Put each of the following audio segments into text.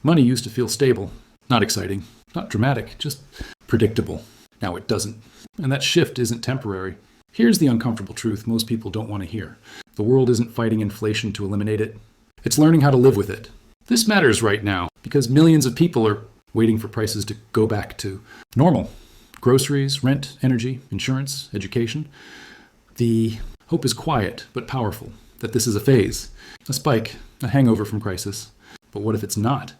Money used to feel stable, not exciting, not dramatic, just predictable. Now it doesn't. And that shift isn't temporary. Here's the uncomfortable truth most people don't want to hear. The world isn't fighting inflation to eliminate it. It's learning how to live with it. This matters right now because millions of people are waiting for prices to go back to normal. Groceries, rent, energy, insurance, education. The hope is quiet but powerful that this is a phase, a spike, a hangover from crisis. But what if it's not?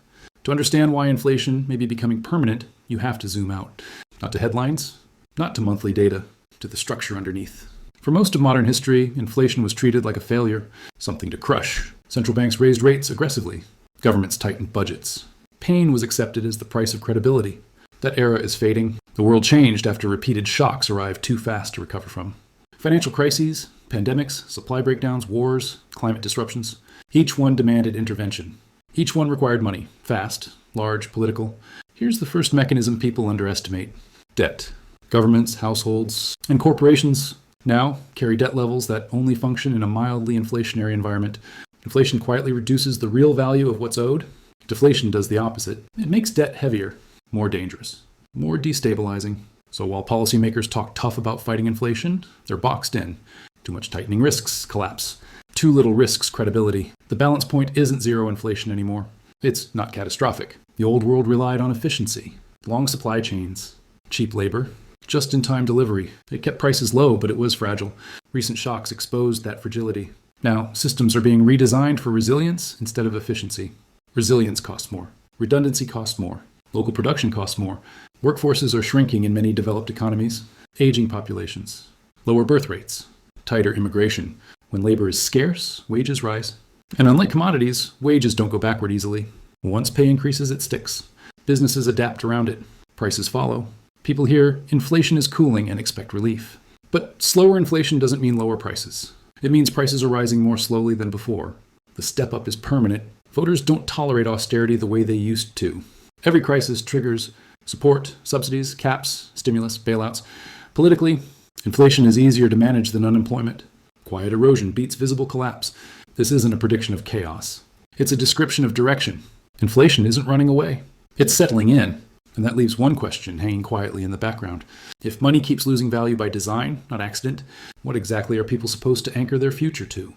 To understand why inflation may be becoming permanent, you have to zoom out. Not to headlines, not to monthly data, to the structure underneath. For most of modern history, inflation was treated like a failure, something to crush. Central banks raised rates aggressively. Governments tightened budgets. Pain was accepted as the price of credibility. That era is fading. The world changed after repeated shocks arrived too fast to recover from. Financial crises, pandemics, supply breakdowns, wars, climate disruptions. Each one demanded intervention. Each one required money. Fast, large, political. Here's the first mechanism people underestimate. Debt. Governments, households, and corporations now carry debt levels that only function in a mildly inflationary environment. Inflation quietly reduces the real value of what's owed. Deflation does the opposite. It makes debt heavier, more dangerous, more destabilizing. So while policymakers talk tough about fighting inflation, they're boxed in. Too much tightening risks collapse. Too little risks credibility. The balance point isn't zero inflation anymore. It's not catastrophic. The old world relied on efficiency, long supply chains, cheap labor, just-in-time delivery. It kept prices low, but it was fragile. Recent shocks exposed that fragility. Now, systems are being redesigned for resilience instead of efficiency. Resilience costs more. Redundancy costs more. Local production costs more. Workforces are shrinking in many developed economies. Aging populations. Lower birth rates. Tighter immigration. When labor is scarce, wages rise. And unlike commodities, wages don't go backward easily. Once pay increases, it sticks. Businesses adapt around it. Prices follow. People hear inflation is cooling and expect relief. But slower inflation doesn't mean lower prices. It means prices are rising more slowly than before. The step up is permanent. Voters don't tolerate austerity the way they used to. Every crisis triggers support, subsidies, caps, stimulus, bailouts. Politically, inflation is easier to manage than unemployment. Quiet erosion beats visible collapse. This isn't a prediction of chaos. It's a description of direction. Inflation isn't running away. It's settling in. And that leaves one question hanging quietly in the background. If money keeps losing value by design, not accident, what exactly are people supposed to anchor their future to?